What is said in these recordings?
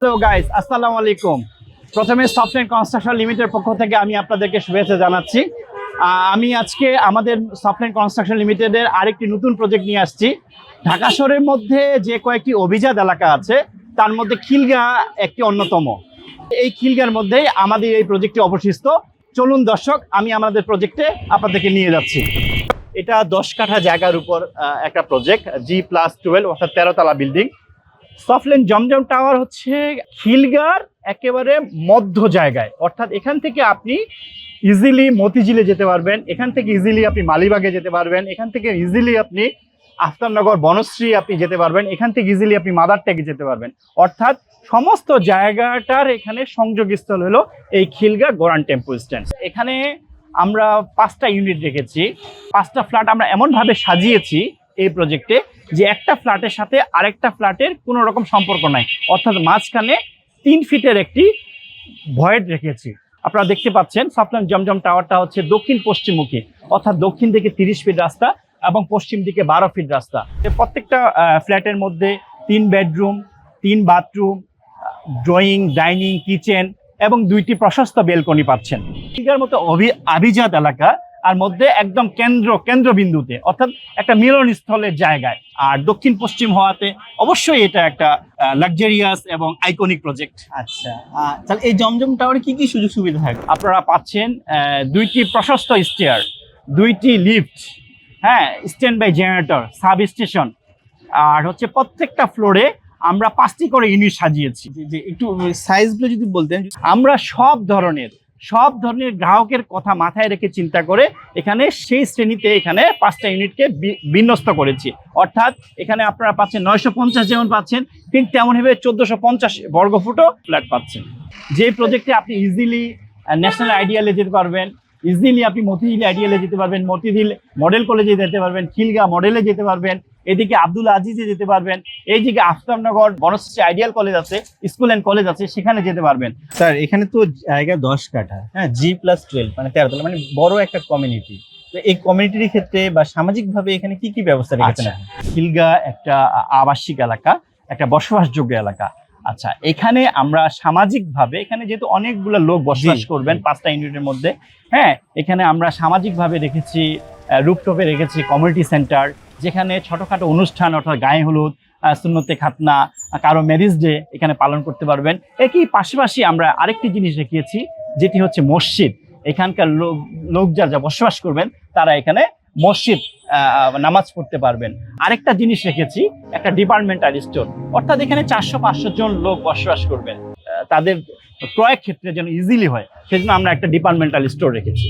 Hello guys, আসসালামু আলাইকুম। প্রথমে সফটল্যান্ড কনস্ট্রাকশন লিমিটেডের পক্ষ থেকে আমি আপনাদেরকে শুভেচ্ছা জানাচ্ছি। আমি আজকে আমাদের সফটল্যান্ড কনস্ট্রাকশন লিমিটেডের আরেকটি নতুন প্রজেক্ট নিয়ে আসছি। ঢাকা শহরের মধ্যে যে কয়েকটি অভিজাত এলাকা আছে তার মধ্যে খিলগা একটি অন্যতম। এই খিলগার মধ্যেই আমাদের এই প্রজেক্টটি অবস্থিত। চলুন দর্শক, আমি আমাদের প্রজেক্টে আপনাদেরকে নিয়ে যাচ্ছি। এটা 10 কাঠা জায়গার উপর একটা প্রজেক্ট, G+12 অর্থাৎ 13 তলা বিল্ডিং। সফটল্যান্ড জমজম টাওয়ার হচ্ছে খিলগার একেবারে মধ্য জায়গায়, অর্থাৎ এখান থেকে আপনি ইজিলি মতিঝিলে যেতে পারবেন, এখান থেকে ইজিলি আপনি মালিবাগে যেতে পারবেন, এখান থেকে ইজিলি আপনি আফতাবনগর বনশ্রী আপনি যেতে পারবেন, এখান থেকে ইজিলি আপনি মাদারটেকে যেতে পারবেন। অর্থাৎ সমস্ত জায়গাটার এখানে সংযোগস্থল হলো এই খিলগা গোরান টেম্পল স্ট্যান্ড। এখানে আমরা 5টা ইউনিট রেখেছি। 5টা ফ্ল্যাট আমরা এমনভাবে সাজিয়েছি এই প্রজেক্টে যে একটা ফ্ল্যাটের সাথে আরেকটা ফ্ল্যাটের কোনো রকম সম্পর্ক নাই, অর্থাৎ মাঝখানে 3 ফিটের একটি ভয়েড রেখেছি। আপনারা দেখতে পাচ্ছেন সফটল্যান্ড জমজম টাওয়ারটা হচ্ছে দক্ষিণ পশ্চিমমুখী, অর্থাৎ দক্ষিণ দিকে 30 ফিট রাস্তা এবং পশ্চিম দিকে 12 ফিট রাস্তা। প্রত্যেকটা ফ্ল্যাটের মধ্যে 3 bedroom, 3 bathroom, drawing, dining, kitchen এবং 2টি প্রশস্ত বেলকনি পাচ্ছেন। এটার মতো আভিজাত এলাকা আর মধ্যে একদম কেন্দ্রবিন্দুতে, অর্থাৎ একটা মিলনস্থলের জায়গায়। আর দক্ষিণ পশ্চিম হওয়াতে অবশ্যই এটা একটা লাক্সারিয়াস এবং আইকনিক প্রজেক্ট। আচ্ছা, তাহলে এই জমজম টাওয়ারে কি কি সুযোগ সুবিধা থাকে? আপনারা পাচ্ছেন 2টি প্রশস্ত স্টেয়ার, 2টি লিফট, হ্যাঁ, stand by generator, substation, আর হচ্ছে প্রত্যেকটা ফ্লোরে আমরা 5টি করে ইউনিট সাজিয়েছি। যে একটু সাইজগুলো যদি বলতেন। আমরা সব ধরনের গ্রাহকের কথা মাথায় রেখে চিন্তা করে এখানে সেই শ্রেণীতে এখানে 5টা ইউনিটকে বিন্যস্ত করেছি। অর্থাৎ এখানে আপনারা পাচ্ছেন 950 যেমন পাচ্ছেন, ঠিক তেমনভাবে 1450 বর্গফুটও ফ্ল্যাট পাচ্ছেন। যে প্রজেক্টে আপনি ইজিলি ন্যাশনাল আইডিয়ালে যেতে পারবেন, ইজিলি আপনি মতিঝিল আইডিয়ালে যেতে পারবেন, মতিঝিল মডেল কলেজে যেতে পারবেন, খিলগা মডেলে যেতে পারবেন, এদিকে আব্দুল আজিজে যেতে পারবেন, এইদিকে আফতাবনগর বনশ্রী আইডিয়াল কলেজ আছে, স্কুল অ্যান্ড কলেজ আছে, সেখানে যেতে পারবেন। স্যার, এখানে তো জায়গা 10 কাঠা, হ্যাঁ, G+12 মানে 13 তলা, মানে বড় একটা কমিউনিটি। তো এই কমিউনিটির ক্ষেত্রে বা সামাজিকভাবে এখানে কি কি ব্যবস্থা রেখেছেন? খিলগা একটা আবাসিক এলাকা, একটা বসবাসযোগ্য এলাকা। আচ্ছা, এখানে আমরা সামাজিকভাবে, এখানে যেহেতু অনেকগুলো লোক বসবাস করবেন 5টা ইউনিটের মধ্যে, হ্যাঁ, এখানে আমরা সামাজিকভাবে রেখেছি, রুফটপে রেখেছি কমিউনিটি সেন্টার, যেখানে ছোটোখাটো অনুষ্ঠান অর্থাৎ গায়ে হলুদ, সুন্নতে খাতনা, কারো ম্যারেজ ডে এখানে পালন করতে পারবেন। একই পাশাপাশি আমরা আরেকটি জিনিস রেখেছি, যেটি হচ্ছে মসজিদ। এখানকার লোক যা বসবাস করবেন তারা এখানে মসজিদ নামাজ পড়তে পারবেন। আরেকটা জিনিস রেখেছি, একটা ডিপার্টমেন্টাল স্টোর, অর্থাৎ এখানে 400-500 জন লোক বসবাস করবেন, তাদের ক্রয়ের ক্ষেত্রে যেন ইজিলি হয় সেজন্য আমরা একটা ডিপার্টমেন্টাল স্টোর রেখেছি।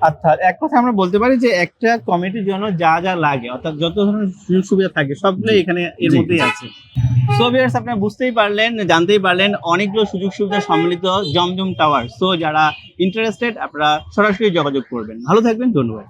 অর্থাৎ এক কথা আমরা বলতে পারি যে একটা কমিটির জন্য যা যা লাগে, অর্থাৎ যত ধরনের সুযোগ সুবিধা থাকে সবগুলোই এখানে এর মধ্যেই আছে। সো ভিউয়ার্স, আপনারা বুঝতেই পারলেন, জানতেই পারলেন অনেকগুলো সুযোগ সুবিধা সম্মিলিত জমজম টাওয়ার। সো যারা ইন্টারেস্টেড আপনারা সরাসরি যোগাযোগ করবেন। ভালো থাকবেন, ধন্যবাদ।